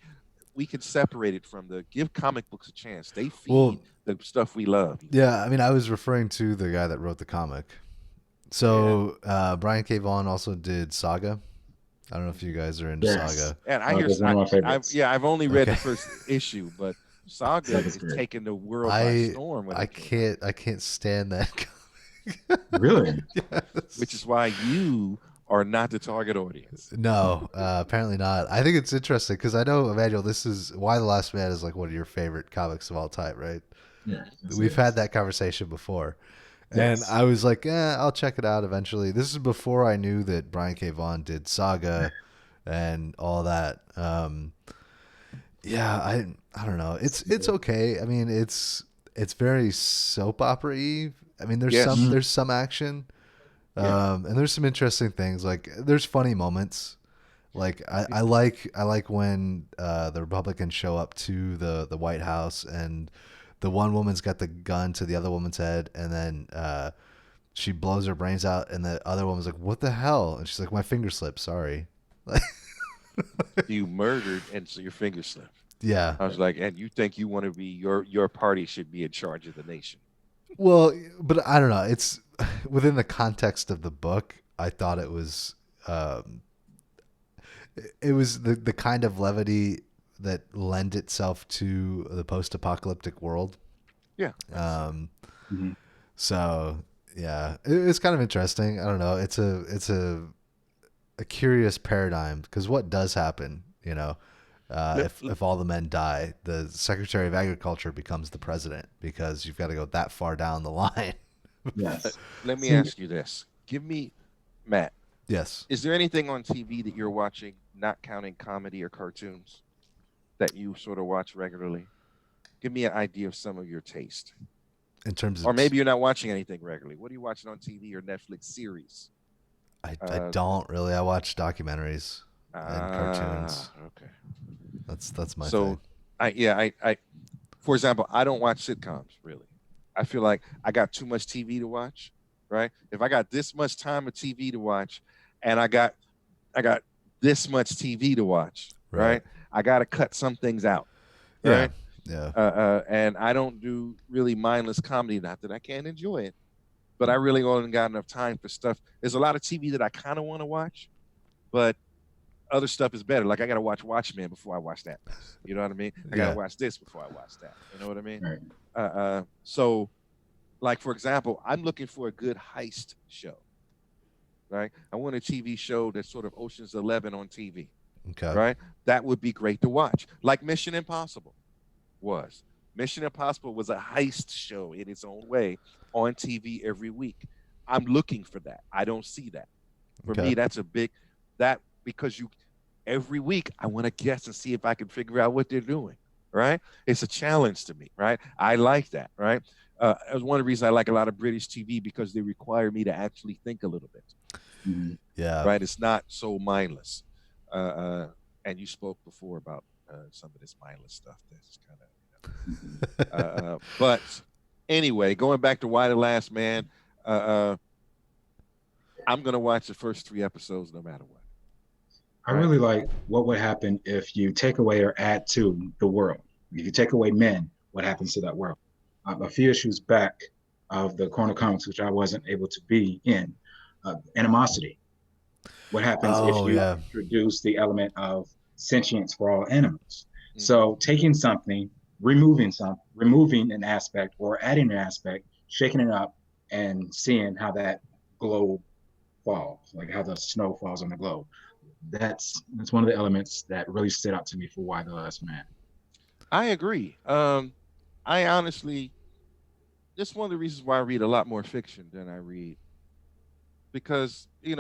we can separate it from the give comic books a chance. They feed Well, the stuff we love. yeah, I mean, I was referring to the guy that wrote the comic. So Brian K. Vaughan also did Saga. I don't know if you guys are into Yes. Saga. And I hear, That's one of my favorites. I've only read the Okay. first issue, but Saga Saga's is great. taking the world by storm when I it came out, can't stand that comic. Really? Yes. which is why you are not the target audience. No, apparently not. I think it's interesting because I know, Emmanuel, this is why The Last Man is like one of your favorite comics of all time, right? Yeah. Yes, We've it had is. that conversation before. And Yes. I was like, I'll check it out eventually. This is before I knew that Brian K. Vaughan did Saga and all that. Yeah, I don't know. It's okay. I mean, it's very soap opera-y. I mean, Yes. Mhm. there's some action, Yeah. and there's some interesting things. Like there's funny moments. Like I like when the Republicans show up to the White House, and the one woman's got the gun to the other woman's head, and then she blows her brains out, and the other woman's like, "What the hell?" And she's like, "My finger slipped. Sorry." Like, You murdered, and so your finger slipped. yeah. I was like, and you think you want to be, your party should be in charge of the nation. Well, but I don't know. It's within the context of the book. I thought it was the kind of levity that lend itself to the post-apocalyptic world. Yeah. Mhm. So yeah, it's kind of interesting. I don't know. It's a curious paradigm because what does happen, Let- if all the men die, the Secretary of Agriculture becomes the president because you've got to go that far down the line. Yes. Let me See, ask you this. Give me, Matt, Yes. is there anything on TV that you're watching, not counting comedy or cartoons, that you sort of watch regularly? Give me an idea of some of your taste. In terms of, Or maybe you're not watching anything regularly. What are you watching on TV or Netflix series? I don't really. I watch documentaries and cartoons. Okay. That's my So, thing. I, for example, I don't watch sitcoms really. I feel like I got too much TV to watch, right? If I got this much time of TV to watch, and I got I got this much TV to watch, Right. right? I got to cut some things out, Yeah. right? Yeah. And I don't do really mindless comedy. Not that I can't enjoy it, but I really only got enough time for stuff. There's a lot of TV that I kind of want to watch, but other stuff is better. Like I got to watch Watchmen before I watch that mess. You know what I mean? I got to Yeah. watch this before I watch that. You know what I mean? Right. So, like for example, I'm looking for a good heist show. Right? I want a TV show that's sort of Ocean's 11 on TV. Okay. Right? That would be great to watch. Like Mission Impossible was. Mission Impossible was a heist show in its own way on TV every week. I'm looking for that. I don't see that. For Okay. me, that's a big that because you every week I want to guess and see if I can figure out what they're doing. Right? It's a challenge to me. Right? I like that. Right? That's one of the reasons I like a lot of British TV because they require me to actually think a little bit. Mhm. Yeah. Right? It's not so mindless. And you spoke before about some of this mindless stuff. That's kind of but anyway, going back to Why the Last Man, I'm gonna watch the first 3 episodes no matter what. I really like what would happen if you take away or add to the world. If you take away men, what happens to that world? A few issues back of the Corner Comics, which I wasn't able to be in, animosity. What happens if Oh you yeah. introduce the element of sentience for all animals? Mhm. So taking something, removing an aspect or adding an aspect, shaking it up, and seeing how that globe falls, like how the snow falls on the globe. That's one of the elements that really stood out to me for Why the Last Man. I agree. I honestly, this is one of the reasons why I read a lot more fiction than I read because you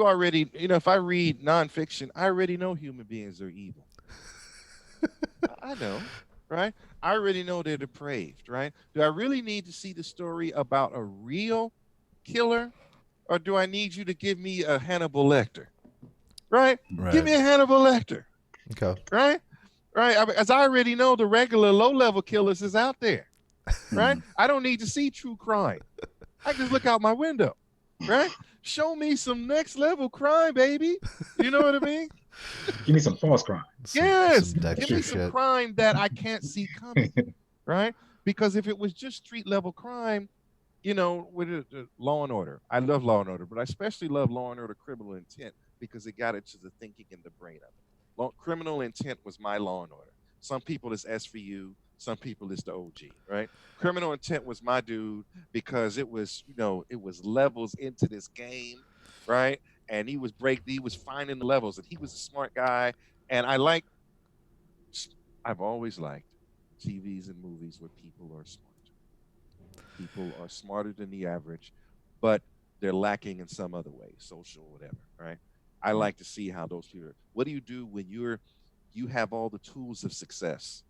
already if I read nonfiction, I already know human beings are evil. I know, right? I already know they're depraved, right? Do I really need to see the story about a real killer, or do I need you to give me a Hannibal Lecter? Right? Give Right. me a Hannibal Lecter, Okay. right? Right? As I already know, the regular low-level killers is out there, right? I don't need to see true crime. I can just look out my window, right? Show me some next level crime, baby. You know what I mean? Give me some false crime. Yes. Some Give Dexter me some shit. crime that I can't see coming, right? Because if it was just street level crime, with Law and Order, I love Law and Order, but I especially love Law and Order Criminal Intent because it got into the thinking in the brain of it. Criminal Intent was my Law and Order. Some people it's SVU, some people it's the OG, right? Criminal Intent was my dude because it was, it was levels into this game, right? And he was finding the levels, and he was a smart guy. And I've always liked TVs and movies where people are smart. People are smarter than the average, but they're lacking in some other way, social, whatever, right? I like to see how those people. What do you do when you have all the tools of success,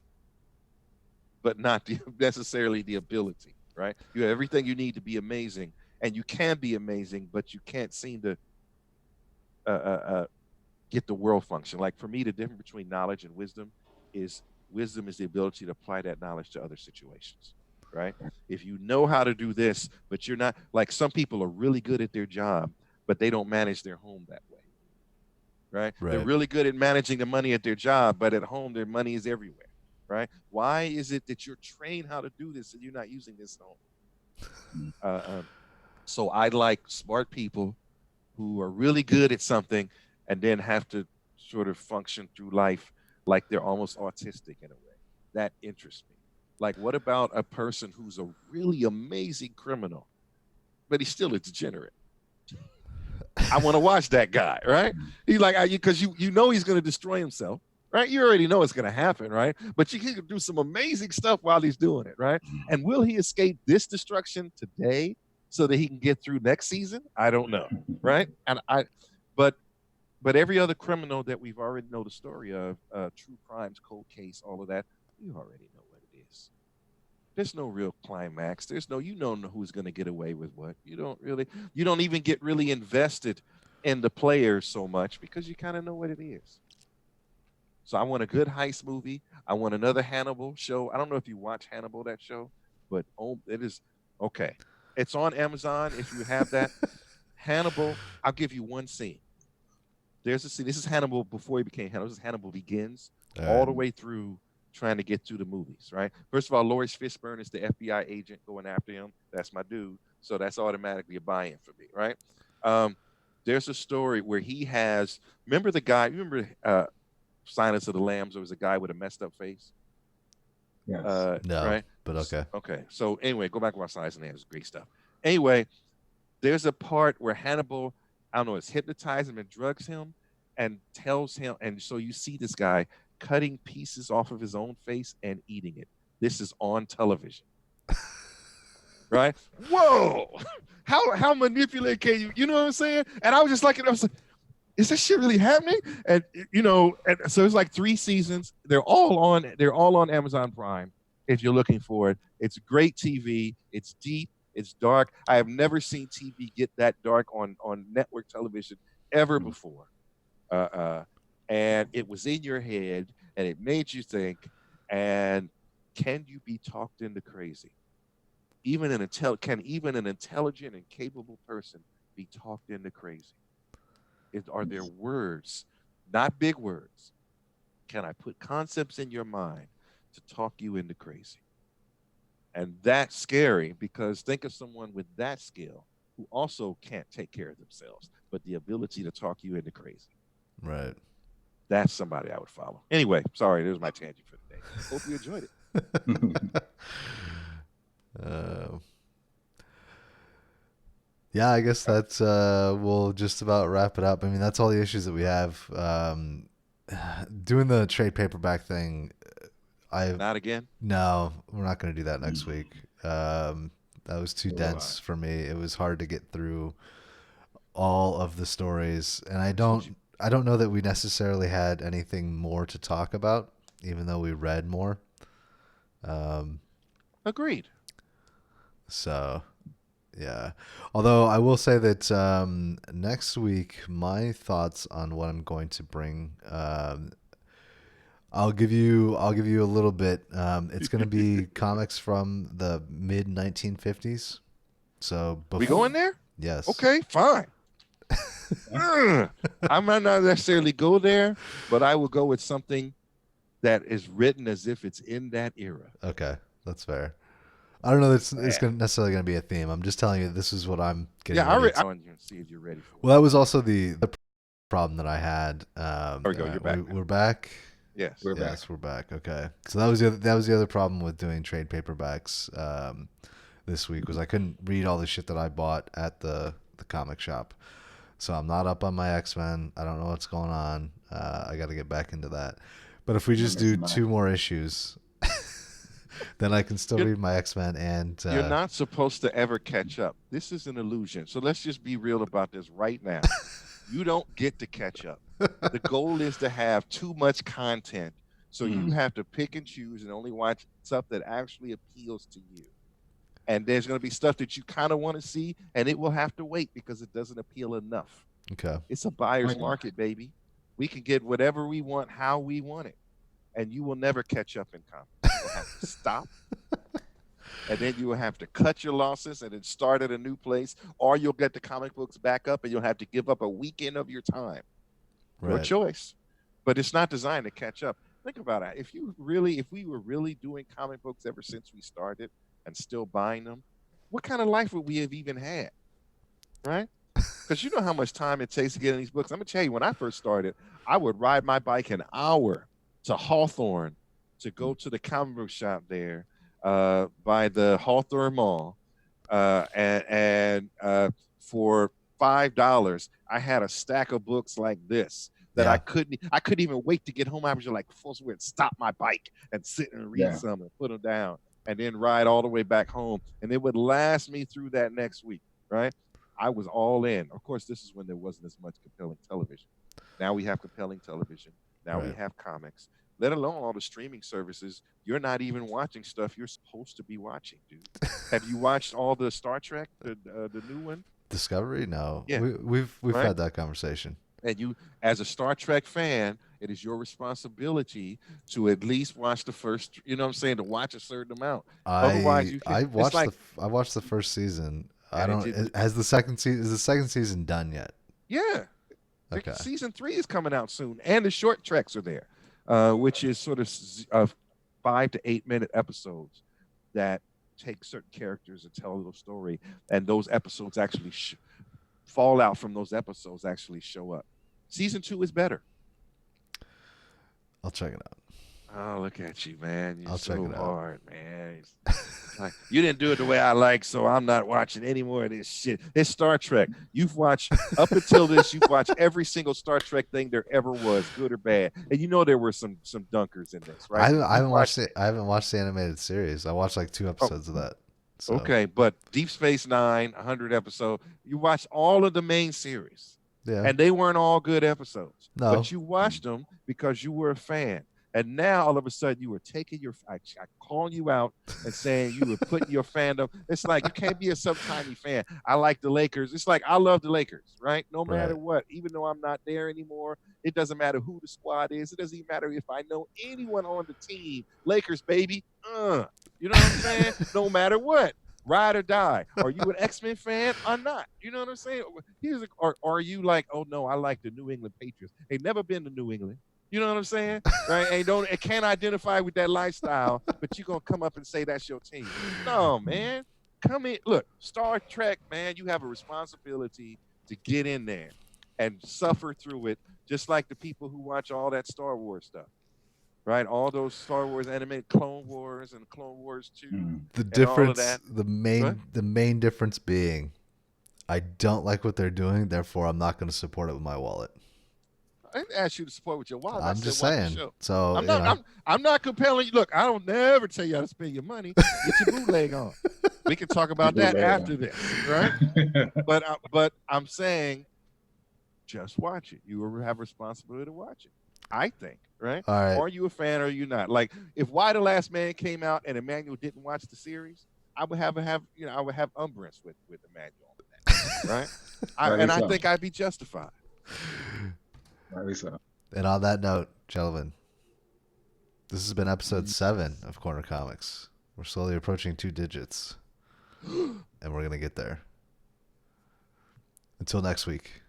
but not necessarily the ability, right? You have everything you need to be amazing, and you can be amazing, but you can't seem to get the world function. Like for me, the difference between knowledge and wisdom is the ability to apply that knowledge to other situations, right? If you know how to do this, but you're not like some people are really good at their job, but they don't manage their home that way, right? They're Right. really good at managing the money at their job, but at home their money is everywhere, right? Why is it that you're trained how to do this and you're not using this at home? So I like smart people who are really good at something and then have to sort of function through life like they're almost autistic in a way. That interests me. Like, what about a person who's a really amazing criminal, but he's still a degenerate? I want to watch that guy, right? He's like, because you know he's going to destroy himself, right? You already know it's going to happen, right? But you can do some amazing stuff while he's doing it, right? And will he escape this destruction today so that he can get through next season? I don't know, right? But every other criminal that we've already know the story of, true crimes, cold case, all of that, you already know what it is. There's no real climax. You don't know who's going to get away with what. You don't even get really invested in the players so much because you kind of know what it is. So I want a good heist movie. I want another Hannibal show. I don't know if you watch Hannibal, that show, but it is okay. It's on Amazon if you have that. Hannibal, I'll give you one scene. There's a scene. This is Hannibal before he became Hannibal. This is Hannibal begins All all right. the way through trying to get through the movies, right? First of all, Lawrence Fishburne is the FBI agent going after him. That's my dude. So that's automatically a buy-in for me, right? Um, there's a story where he has, remember the guy, you remember Silence of the Lambs? There was a guy with a messed up face, Yes. No, right? but okay. Okay. So anyway, go back and watch Silence of the Lambs. Great stuff. Anyway, there's a part where Hannibal, I don't know, is hypnotizing him and drugs him and tells him, and so you see this guy cutting pieces off of his own face and eating it. This is on television, right? Whoa! How manipulated can you? You know what I'm saying? And I was just like, I was like, is this shit really happening? And and so it's like 3 seasons. They're all on Amazon Prime if you're looking for it. It's great TV. It's deep. It's dark. I have never seen TV get that dark on network television ever before. And it was in your head, and it made you think. And can you be talked into crazy? Can even an intelligent and capable person be talked into crazy? Are there words, not big words? Can I put concepts in your mind to talk you into crazy? And that's scary, because think of someone with that skill who also can't take care of themselves, but the ability to talk you into crazy. Right. That's somebody I would follow. Anyway, sorry, there's my tangent for today. Hope you enjoyed it. Yeah, I guess that's we'll just about wrap it up. I mean, that's all the issues that we have. Doing the trade paperback thing, Not again. no, we're not going to do that next week. That was too dense for me. It was hard to get through all of the stories, and I don't know that we necessarily had anything more to talk about, even though we read more. Agreed. So, yeah. Although I will say that next week, my thoughts on what I'm going to bring, I'll give you a little bit. It's going to be comics from the mid 1950s. So We going there? Yes. Okay, fine. I might not necessarily go there, but I will go with something that is written as if it's in that era. Okay, that's fair. I don't know that it's necessarily going to be a theme. I'm just telling you this is what I'm getting. Yeah, I want you to see if you're ready for it. Well, that was also the problem that I had. There we go. You're back. We're back. Yes. We're back. Okay. So that was the other problem with doing trade paperbacks this week, was I couldn't read all the shit that I bought at the comic shop. So I'm not up on my X-Men. I don't know what's going on. I got to get back into that. But if we just do 2 more issues, then I can still read my X-Men. And you're not supposed to ever catch up. This is an illusion. So let's just be real about this right now. You don't get to catch up. The goal is to have too much content, so you have to pick and choose and only watch stuff that actually appeals to you. And there's going to be stuff that you kind of want to see, and it will have to wait because it doesn't appeal enough. Okay. It's a buyer's market, baby. We can get whatever we want, how we want it. And you will never catch up in comics. You'll have to stop. And then you will have to cut your losses and then start at a new place, or you'll get the comic books back up and you'll have to give up a weekend of your time. Your choice. But it's not designed to catch up. Think about it. If we were really doing comic books ever since we started and still buying them, what kind of life would we have even had? Right? Because you know how much time it takes to get in these books. I'm going to tell you, when I first started, I would ride my bike an hour to Hawthorne to go to the comic book shop there by the Hawthorne Mall. And for $5, I had a stack of books like this that I couldn't even wait to get home. I was just like, folks would stop my bike and sit and read some and put them down and then ride all the way back home. And it would last me through that next week, right? I was all in. Of course, this is when there wasn't as much compelling television. Now we have compelling television. Now we have comics, let alone all the streaming services. You're not even watching stuff you're supposed to be watching, dude. Have you watched all the Star Trek, the new one? Discovery? No. Yeah. We've had that conversation. And you, as a Star Trek fan, it is your responsibility to at least watch the first, to watch a certain amount. Otherwise, you can, I watched the first season. I And it don't. didn't. Has the second season? Is the second season done yet? Yeah, Okay. season 3 is coming out soon, and the short treks are there, which is sort of 5 to 8 minute episodes that take certain characters and tell a little story, and those episodes actually fallout from those episodes actually show up. Season 2 is better. I'll check it out. Oh, look at you, man! You're I'll check so it out. hard, man. It's like, you didn't do it the way I like, so I'm not watching any more of this shit. It's Star Trek. You've watched up until this. You've watched every single Star Trek thing there ever was, good or bad. And you know there were some dunkers in this, right? I haven't watched it. I haven't watched the animated series. I watched like 2 episodes of that. So. Okay, but Deep Space Nine, 100 episodes. You watched all of the main series. Yeah. And they weren't all good episodes. No. But you watched them because you were a fan. And now all of a sudden you were taking I calling you out and saying you were putting your fandom. It's like you can't be some tiny fan. I like the Lakers. It's like I love the Lakers, right? No matter what, even though I'm not there anymore, it doesn't matter who the squad is. It doesn't even matter if I know anyone on the team. Lakers, baby. You know what I'm saying? No matter what. Ride or die. Are you an X-Men fan or not? You know what I'm saying? Or are you like, oh no, I like the New England Patriots. They've never been to New England. You know what I'm saying? Right? And can't identify with that lifestyle, but you're gonna come up and say that's your team. No, man. Come in. Look, Star Trek, man, you have a responsibility to get in there and suffer through it, just like the people who watch all that Star Wars stuff. Right? All those Star Wars animated Clone Wars and Clone Wars 2. The difference, all of that. the main difference being, I don't like what they're doing, therefore I'm not going to support it with my wallet. I didn't ask you to support with your wallet. I'm just saying. So I'm not compelling you. Look, I don't never tell you how to spend your money. Get your bootleg on. We can talk about that after this, right? but I'm saying, just watch it. You have a responsibility to watch it. I think, right? All right. Are you a fan or are you not? Like, if Why the Last Man came out and Emmanuel didn't watch the series, I would have umbrance with Emmanuel on that, right? I think I'd be justified. So. And on that note, gentlemen, this has been episode 7 of Corner Comics. We're slowly approaching 2 digits, and we're going to get there. Until next week.